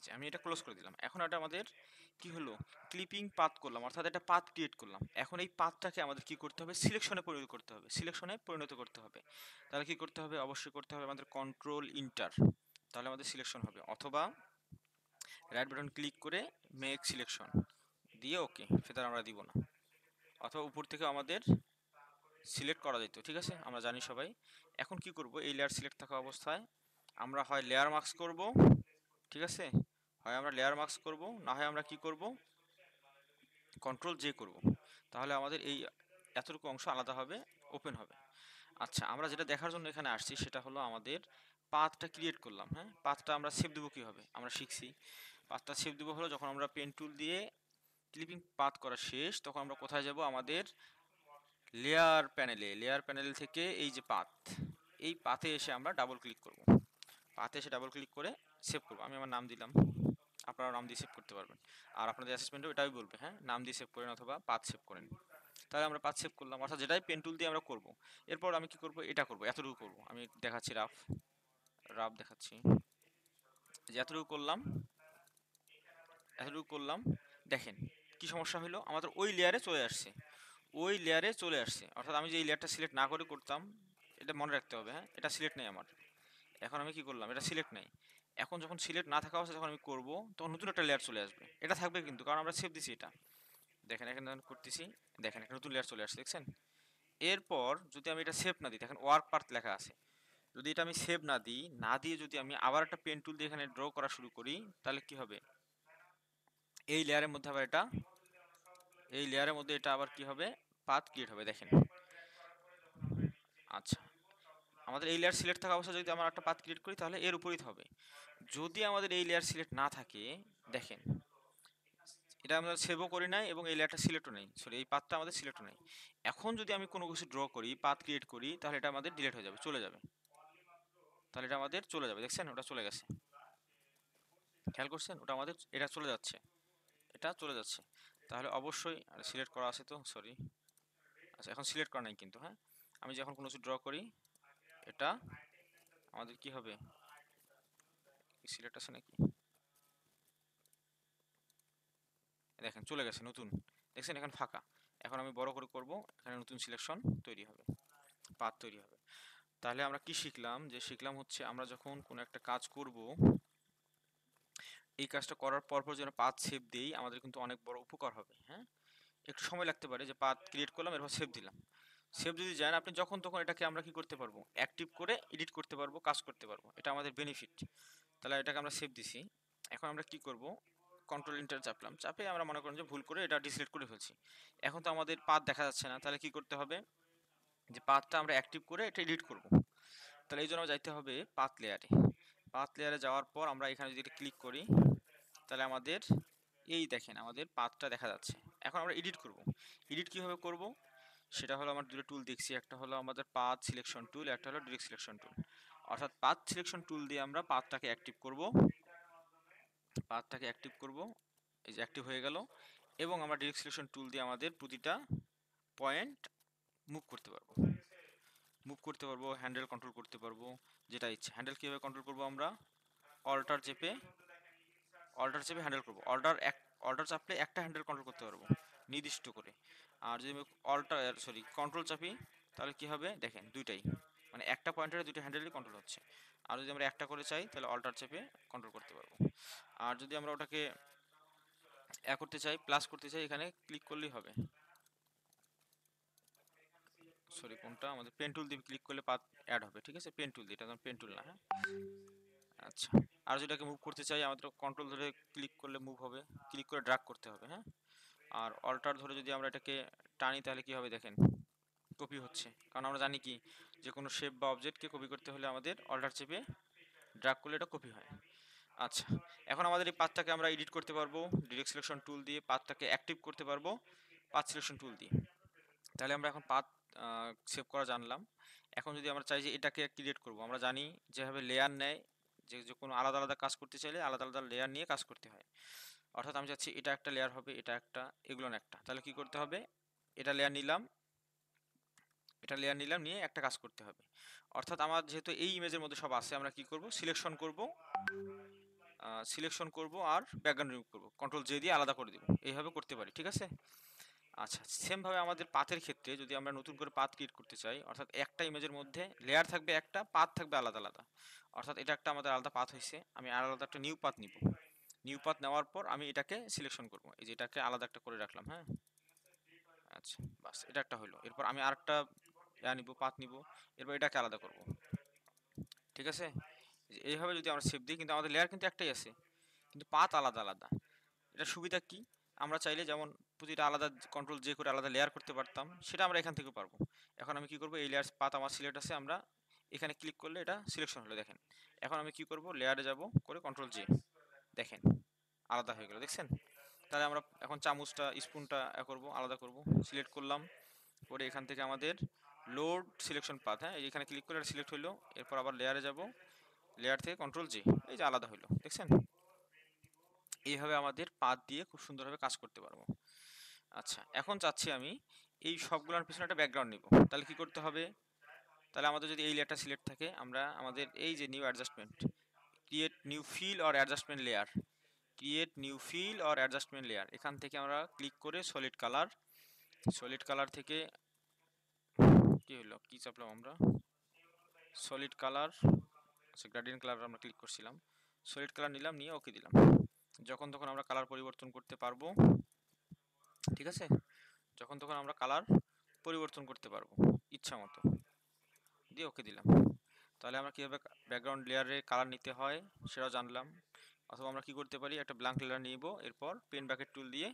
Speaker 1: যে আমি এটা ক্লোজ করে দিলাম। এখন এটা আমাদের কি হলো, ক্লিপিং পাথ করলাম, অর্থাৎ একটা পাথ ক্রিয়েট করলাম। এখন এই পাথটাকে আমাদের কি করতে হবে, সিলেকশনে পরিণত করতে হবে, সিলেকশনে পরিণত করতে হবে। তাহলে কি করতে হবে, অবশ্যই করতে হবে আমাদের কন্ট্রোল ইন্টার, তাহলে আমাদের সিলেকশন হবে, অথবা রাইট বাটন ক্লিক করে মেক সিলেকশন দিয়ে ওকে, ফেদার আমরা দিব না, অথবা উপর থেকে আমাদের সিলেক্ট করা যেত, ঠিক আছে, আমরা জানি সবাই। এখন কি করব, এই লেয়ার সিলেক্ট থাকা অবস্থায় আমরা হয় লেয়ার মার্কস করব, ঠিক আছে, হয় আমরা লেয়ার মার্কস করব, না হয় আমরা কি করব, কন্ট্রোল জে করব, তাহলে আমাদের এই এতটুকু অংশ আলাদাভাবে ওপেন হবে। আচ্ছা, আমরা যেটা দেখার জন্য এখানে আসছি সেটা হলো আমাদের পাথটা ক্রিয়েট করলাম, হ্যাঁ, পাথটা আমরা সেভ দেবো কীভাবে, আমরা শিখছি পাথটা সেভ দেবো হলো যখন আমরা পেন টুল দিয়ে ক্লিপিং পাথ করা শেষ, তখন আমরা কোথায় যাব, আমাদের লেয়ার প্যানেলে, লেয়ার প্যানেল থেকে এই যে পাথ, এই পাথে এসে আমরা ডাবল ক্লিক করব, পাথে এসে ডাবল ক্লিক করে সেভ করব। আমি আমার নাম দিলাম, আপনারা নাম দিয়ে সেভ করতে পারবেন, আর আপনাদের অ্যাসেসমেন্টও এটাই বলবে, হ্যাঁ, নাম দিয়ে সেভ করেন অথবা পাথ সেভ করেন। তাহলে আমরা পাথ সেভ করলাম, অর্থাৎ যেটাই পেন টুল দিয়ে আমরা করব। এরপর আমি কি করব, এটা করব, এতটুকু করব, আমি দেখাচ্ছি রাফ রাফ দেখাচ্ছি, যে এতটুকু করলাম, এতটুকু করলাম। দেখেন কি সমস্যা হলো, আমাদের ওই লেয়ারে চলে আসছে, ওই লেয়ারে চলে আসছে, অর্থাৎ আমি যে এই লেয়ারটা সিলেক্ট না করে করতাম, এটা মনে রাখতে হবে, হ্যাঁ, এটা সিলেক্ট নেই আমার। এখন আমি কি করলাম, এটা সিলেক্ট নেই, এখন যখন সিলেক্ট না থাকা অবস্থায় যখন আমি করব, তখন নতুন একটা লেয়ার চলে আসবে, এটা থাকবে কিন্তু, কারণ আমরা সেভ দিছি এটা। দেখেন এখানে যখন করতেছি, দেখেন একটা নতুন লেয়ার চলে আসছে, দেখছেন। এরপর যদি আমি এটা সেভ না দিই, দেখেন ওয়ার্ক পাথ লেখা আছে, যদি এটা আমি সেভ না দিই, না দিয়ে যদি আমি আবার একটা পেন টুল দিয়ে এখানে ড্র করা শুরু করি, তাহলে কি হবে, এই লেয়ারের মধ্যে আবার এটা, এই লেয়ারের মধ্যে এটা আবার কি হবে, পাথ ক্রিয়েট হবে, দেখেন। আচ্ছা, আমাদের এই লেয়ার সিলেক্ট থাকা অবস্থায় যদি আমরা একটা পাথ ক্রিয়েট করি, তাহলে এর উপরই হবে। যদি আমাদের এই লেয়ার সিলেক্ট না থাকে, দেখেন এটা আমরা সেভও করি নাই এবং এই লেয়ারটা সিলেক্টও নেই, সরি এই পাথটা আমাদের সিলেক্টও নেই। এখন যদি আমি কোনো কিছু ড্র করি, পাথ ক্রিয়েট করি, তাহলে এটা আমাদের ডিলিট হয়ে যাবে, চলে যাবে, তাহলে এটা আমাদের চলে যাবে, দেখছেন ওটা চলে গেছে, খেয়াল করছেন, ওটা আমাদের এটা চলে যাচ্ছে, এটা চলে যাচ্ছে। তাহলে অবশ্যই সিলেক্ট করা আছে তো, সরি, আচ্ছা এখন সিলেক্ট করা নাই কিন্তু, হ্যাঁ, আমি যখন কোনো কিছু ড্র করি, এটা আমাদের কি হবে, সিলেক্ট আছে নাকি, দেখেন চলে গেছে নতুন, দেখছেন এখন ফাঁকা। এখন আমি বড় করে করব, এখানে নতুন সিলেকশন তৈরি হবে, পাথ তৈরি হবে। তাহলে আমরা কি শিখলাম, যে শিখলাম হচ্ছে আমরা যখন কোনো একটা কাজ করব, এই কাজটা করার পর পর যেন পাথ সেভ দেই, আমাদের কিন্তু অনেক বড় উপকার হবে, হ্যাঁ। একটু সময় লাগতে পারে, যে পাথ ক্রিয়েট করলাম এরপর সেভ দিলাম, সেভ যদি যায় না, আপনি যখন তখন এটাকে আমরা কি করতে পারবো, অ্যাক্টিভ করে এডিট করতে পারবো, কাজ করতে পারবো, এটা আমাদের বেনিফিট। তাহলে এটাকে আমরা সেভ দিছি। এখন আমরা কি করব, কন্ট্রোল ইন্টার চাপলাম, চাপে আমরা মনে করেন যে ভুল করে এটা ডিসিলেক্ট করে ফেলছি। এখন তো আমাদের পাথ দেখা যাচ্ছে না, তাহলে কি করতে হবে, যে পাথটা আমরা অ্যাক্টিভ করে এটা এডিট করব। তাহলে এই জন্য যাইতে হবে পাথ লেয়ারে, পাথ লেয়ারে যাওয়ার পর আমরা এখানে যদি এটা ক্লিক করি, তাহলে আমাদের এই দেখেন আমাদের পাথটা দেখা যাচ্ছে। এখন আমরা এডিট করব, এডিট কিভাবে করব, সেটা হলো আমার দুটো টুল দেখছি, একটা হলো আমাদের পাথ সিলেকশন টুল, একটা হলো ডিরেক্ট সিলেকশন টুল। অর্থাৎ পাথ সিলেকশন টুল দিয়ে আমরা পাথটাকে অ্যাক্টিভ করব, পাথটাকে অ্যাক্টিভ করব, এই যে অ্যাক্টিভ হয়ে গেল। এবং আমরা ডিরেক্ট সিলেকশন টুল দিয়ে আমাদের প্রতিটা পয়েন্ট মুভ করতে পারবো, মুভ করতে পারবো, হ্যান্ডেল কন্ট্রোল করতে পারবো, যেটা ইচ্ছে। হ্যান্ডেল কীভাবে কন্ট্রোল করবো, আমরা অল্টার চেপে, অল্টার চেপে হ্যান্ডেল করবো, অল্টার চাপলে একটা হ্যান্ডেল কন্ট্রোল করতে পারবো নির্দিষ্ট করে। আর যদি আমি কন্ট্রোল চাপি, তাহলে কি হবে, দেখেন দুইটাই, মানে একটা পয়েন্টারে দুইটা হ্যান্ডেলই কন্ট্রোল হচ্ছে। আর যদি আমরা একটা করে চাই, তাহলে অল্টার চেপে কন্ট্রোল করতে পারবো। আর যদি আমরা ওটাকে করতে চাই, প্লাস করতে চাই, এখানে ক্লিক করলেই হবে, সরি কোনটা, আমাদের পেন টুল দিয়ে ক্লিক করলে পাথ অ্যাড হবে, ঠিক আছে, পেন টুল দিয়ে, এটা পেন টুল না, হ্যাঁ। আচ্ছা, আর যেটাকে মুভ করতে চাই, আমাদের কন্ট্রোল ধরে ক্লিক করলে মুভ হবে, ক্লিক করে ড্র্যাগ করতে হবে, হ্যাঁ। আর অল্টার ধরে যদি আমরা এটাকে টানি, তাহলে কি হবে, দেখেন কপি হচ্ছে, কারণ আমরা জানি কি, যে কোনো শেপ বা অবজেক্টকে কপি করতে হলে আমাদের অল্টার চেপে ড্র্যাগ করলে এটা কপি হয়। আচ্ছা, এখন আমাদের এই পাথটাকে আমরা এডিট করতে পারবো ডিরেক্ট সিলেকশন টুল দিয়ে, পাথটাকে অ্যাক্টিভ করতে পারবো পাথ সিলেকশন টুল দিয়ে। তাহলে আমরা এখন পাথ সেভ করা জানলাম। এখন যদি আমরা চাই যে এটাকে ক্রিয়েট করব, আমরা জানি যেভাবে লেয়ার নেয়, যে যে কোনো আলাদা আলাদা কাজ করতে চাইলে আলাদা আলাদা লেয়ার নিয়ে কাজ করতে হয়। অর্থাৎ আমি চাচ্ছি এটা একটা লেয়ার হবে, এটা একটা, এগুলো একটা, তাহলে কি করতে হবে, এটা লেয়ার নিলাম, এটা লেয়ার নিলাম, নিয়ে একটা কাজ করতে হবে। অর্থাৎ আমার যেহেতু এই ইমেজের মধ্যে সব আছে, আমরা কি করব, সিলেকশন করব, সিলেকশন করব আর ব্যাকগ্রাউন্ড রিমুভ করব, কন্ট্রোল জে দিয়ে আলাদা করে দিব, এইভাবে করতে পারি, ঠিক আছে। আচ্ছা, সেমভাবে আমাদের পাথের ক্ষেত্রে যদি আমরা নতুন করে পাথ ক্রিয়েট করতে চাই, অর্থাৎ একটা ইমেজের মধ্যে লেয়ার থাকবে একটা, পাথ থাকবে আলাদা আলাদা, অর্থাৎ এটা একটা আমাদের আলাদা পাথ হয়েছে, আমি আলাদা একটা নিউ পাথ নিব। নিউ পাথ নেওয়ার পর আমি এটাকে সিলেকশন করব, এই যে এটাকে আলাদা একটা করে রাখলাম, হ্যাঁ। আচ্ছা, বাস এটা একটা হলো। এরপর আমি আরেকটা নিব, পাথ নিব, এরপর এটাকে আলাদা করব, ঠিক আছে। এইভাবে যদি আমরা সেভ দিই, কিন্তু আমাদের লেয়ার কিন্তু একটাই আছে, কিন্তু পাথ আলাদা আলাদা। এটা সুবিধা কি, আমরা চাইলে যেমন প্রতিটা আলাদা কন্ট্রোল জে করে আলাদা লেয়ার করতে পারতাম, সেটা আমরা এখান থেকে পারবো। এখন আমি কি করব, এই লেয়ার পাথ আমার সিলেক্ট আছে, আমরা এখানে ক্লিক করলে এটা সিলেকশন হলো, দেখেন। এখন আমি কি করব, লেয়ারে যাব, করে কন্ট্রোল জে, দেখেন আলাদা হয়ে গেল, দেখছেন। তাহলে আমরা এখন চামচটা স্পুনটা করব, আলাদা করব, সিলেক্ট করলাম, করে এখান থেকে আমাদের লোড সিলেকশন পাথ, হ্যাঁ এখানে ক্লিক করে এটা সিলেক্ট হলো। এরপর আবার লেয়ারে যাব, লেয়ার থেকে কন্ট্রোল জে, এই যে আলাদা হলো, দেখছেন। এইভাবে আমাদের পাথ দিয়ে খুব সুন্দরভাবে কাজ করতে পারবো। আচ্ছা, এখন চাচ্ছি আমি এই সবগুলোর পিছনে একটা ব্যাকগ্রাউন্ড নিব, তাহলে কি করতে হবে, তাহলে আমাদের যদি এই লেয়ারটা সিলেক্ট থাকে, আমরা আমাদের এই যে new adjustment, create new fill or adjustment layer, create new fill or adjustment layer, এখান থেকে আমরা ক্লিক করে সলিড কালার, সলিড কালার থেকে কি হলো, কি চাপলাম আমরা, সলিড কালার, আচ্ছা গ্রেডিয়েন্ট কালার আমরা ক্লিক করছিলাম, সলিড কালার নিলাম, নিয়ে ওকে দিলাম। যখন তখন আমরা কালার পরিবর্তন করতে পারবো, ঠিক আছে, যখন তখন আমরা কালার পরিবর্তন করতে পারবো ইচ্ছা মতো, দিয়ে ওকে দিলাম। তাহলে আমরা কীভাবে ব্যাকগ্রাউন্ড লেয়ারে কালার নিতে হয় সেটাও জানলাম। অথবা আমরা কি করতে পারি, একটা ব্ল্যাঙ্ক লেয়ার নিব, এরপর পেন ব্যাকেট টুল দিয়ে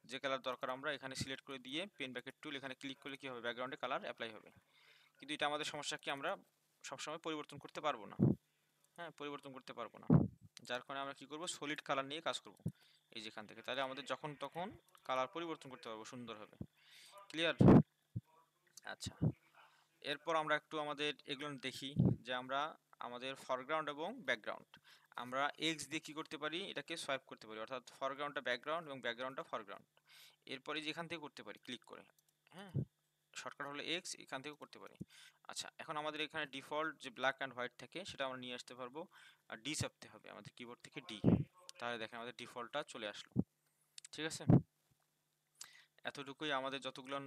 Speaker 1: যে কালার দরকার আমরা এখানে সিলেক্ট করে দিয়ে পেন ব্যাকেট টুল এখানে ক্লিক করলে কি হবে, ব্যাকগ্রাউন্ডে কালার অ্যাপ্লাই হবে। কিন্তু এটা আমাদের সমস্যা কি, আমরা সবসময় পরিবর্তন করতে পারবো না, হ্যাঁ পরিবর্তন করতে পারবো না, যার কারণে আমরা কি করব, সলিড কালার নিয়ে কাজ করব এই যেখান থেকে। তাহলে আমাদের যখন তখন কালার পরিবর্তন করতে পারবো সুন্দরভাবে, ক্লিয়ার। আচ্ছা, এরপর আমরা একটু আমাদের এগুলো দেখি, যে আমরা আমাদের ফরগ্রাউন্ড এবং ব্যাকগ্রাউন্ড আমরা এক্স দিয়ে কী করতে পারি, এটাকে সোয়াইপ করতে পারি, অর্থাৎ ফরগ্রাউন্ডটা ব্যাকগ্রাউন্ড এবং ব্যাকগ্রাউন্ডটা ফরগ্রাউন্ড। এরপরে যেখান থেকে করতে পারি ক্লিক করে, হ্যাঁ শর্টকাট হলো এক্স, এখান থেকে করতে পারি। আচ্ছা, এখন আমাদের এখানে ডিফল্ট যে ব্ল্যাক অ্যান্ড হোয়াইট থাকে সেটা আমরা নিয়ে আসতে পারবো, আর ডি চাপতে হবে আমাদের কিবোর্ড থেকে ডি, তাহলে দেখেন আমাদের ডিফল্টটা চলে আসলো, ঠিক আছে। এতটুকুই আমাদের যতগুলো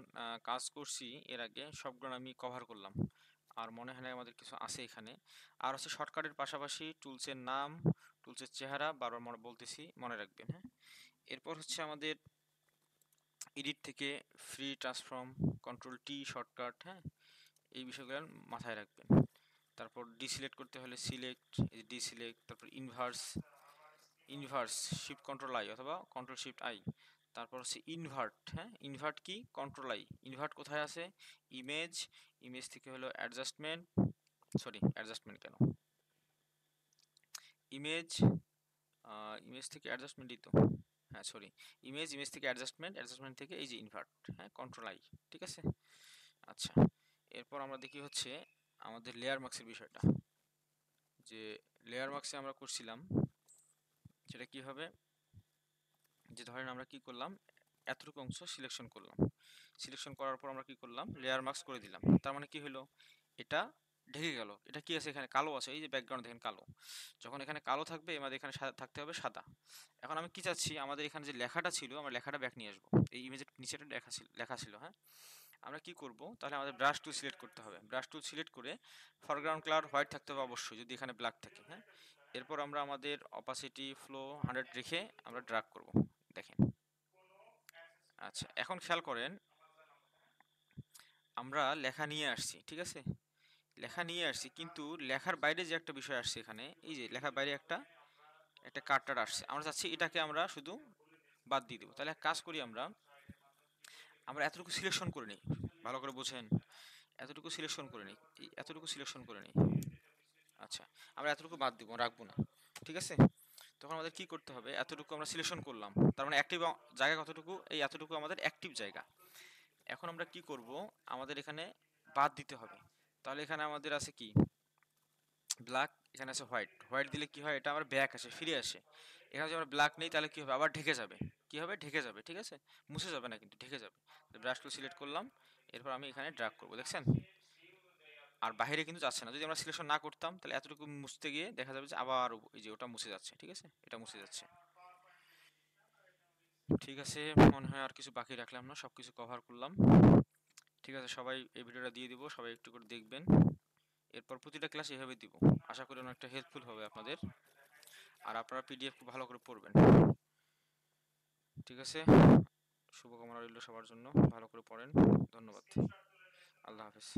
Speaker 1: কাজ করছি এর আগে সবগুলো আমি কভার করলাম, আর মনে হয় না আমাদের কিছু আছে এখানে। আর হচ্ছে শর্টকাটের পাশাপাশি টুলসের নাম, টুলসের চেহারা বারবার মনে বলতেছি, মনে রাখবেন, হ্যাঁ। এরপর হচ্ছে আমাদের এডিট থেকে free transform, control T shortcut, হ্যাঁ এই বিষয়গুলো মাথায় রাখবেন। তারপর ডিসিলেক্ট করতে হলে সিলেক্ট, ডিসিলেক্ট, তারপর inverse, inverse shift control I অথবা কন্ট্রোল শিফট আই। তারপর হচ্ছে ইনভার্ট, হ্যাঁ ইনভার্ট কি, কন্ট্রোল আই, ইনভার্ট কোথায় আছে, ইমেজ, ইমেজ থেকে হলো অ্যাডজাস্টমেন্ট, সরি অ্যাডজাস্টমেন্ট কেন, ইমেজ, ইমেজ থেকে অ্যাডজাস্টমেন্টই তো, হ্যাঁ সরি ইমেজ, ইমেজ থেকে অ্যাডজাস্টমেন্ট, অ্যাডজাস্টমেন্ট থেকে এই যে ইনভার্ট, হ্যাঁ কন্ট্রোল আই, ঠিক আছে। আচ্ছা, এরপর আমরা দেখি হচ্ছে আমাদের লেয়ার মার্কসের বিষয়টা, যে লেয়ার মার্কসে আমরা করছিলাম সেটা কি হবে, যে ধরেন আমরা কি করলাম, এতটুকু অংশ সিলেকশন করলাম, সিলেকশন করার পর আমরা কি করলাম, লেয়ার মার্কস করে দিলাম, তার মানে কি হলো, এটা ঢেকে গেল, এটা কি আছে এখানে কালো আছে, এই যে ব্যাকগ্রাউন্ড দেখেন কালো, যখন এখানে কালো থাকবে আমাদের এখানে থাকতে হবে সাদা। এখন আমি কি চাচ্ছি, আমাদের এখানে যে লেখাটা ছিল আমরা লেখাটা ব্যাক নিয়ে আসবো, এই ইমেজের নিচেটা লেখা ছিল, হ্যাঁ। আমরা কি করব, তাহলে আমাদের ব্রাশ টুল সিলেক্ট করতে হবে, ব্রাশ টুল সিলেক্ট করে ফরগ্রাউন্ড কালার হোয়াইট থাকতে হবে অবশ্যই, যদি এখানে ব্ল্যাক থাকে, হ্যাঁ। এরপর আমরা আমাদের অপাসিটি ফ্লো 100 রেখে আমরা ড্রাগ করব, দেখেন। আচ্ছা, এখন খেয়াল করেন আমরা লেখা নিয়ে আসছি, ঠিক আছে, লেখা নিয়ে আসছি, কিন্তু লেখার বাইরে যে একটা বিষয় আসছে এখানে, এই যে লেখার বাইরে একটা একটা কার্টার আসছে, আমরা চাচ্ছি এটাকে আমরা শুধু বাদ দিয়ে দেবো। তাহলে এক কাজ করি, আমরা আমরা এতটুকু সিলেকশন করে নিই, ভালো করে বোঝেন, এতটুকু সিলেকশন করে নিই, এই এতটুকু সিলেকশন করে নিই। আচ্ছা, আমরা এতটুকু বাদ দিব, রাখবো না, ঠিক আছে। তখন আমাদের কি করতে হবে, এতটুকু আমরা সিলেকশন করলাম, তার মানে অ্যাক্টিভ জায়গা কতটুকু, এই এতটুকু আমাদের অ্যাক্টিভ জায়গা। এখন আমরা কি করব, আমাদের এখানে বাদ দিতে হবে, তাহলে এখানে আমাদের আছে কি, ব্ল্যাক, এখানে আছে হোয়াইট, হোয়াইট দিলে কি হয়, এটা আবার ব্যাক আসে, ফিরে আসে। এখানে যদি আমরা ব্ল্যাক নেই তাহলে কি হবে, আবার ঢেকে যাবে, কি হবে, ঢেকে যাবে, ঠিক আছে, মুছে যাবে না কিন্তু ঢেকে যাবে। ব্রাশ টুল সিলেক্ট করলাম, এরপর আমি এখানে ড্র্যাগ করব, দেখছেন। আর বাইরে কিন্তু যাচ্ছে না। যদি আমরা সিলেকশন না করতাম তাহলে এতটুকু মুছতে গিয়ে দেখা যাবে যে আবার এই যে ওটা মুছে যাচ্ছে, ঠিক আছে, এটা মুছে যাচ্ছে। ঠিক আছে, মনে হয় আর কিছু বাকি রাখলাম না, সবকিছু কভার করলাম। ঠিক আছে, সবাই এই ভিডিওটা দিয়ে দিব, সবাই একটু করে দেখবেন। এরপর প্রতিটা ক্লাস এভাবে দিব, আশা করি অনেকটা হেল্পফুল হবে আপনাদের। আর আপনারা পিডিএফ খুব ভালো করে পড়বেন। ঠিক আছে, শুভকামনা রইল সবার জন্য, ভালো করে পড়েন। ধন্যবাদ। আল্লাহ হাফেজ।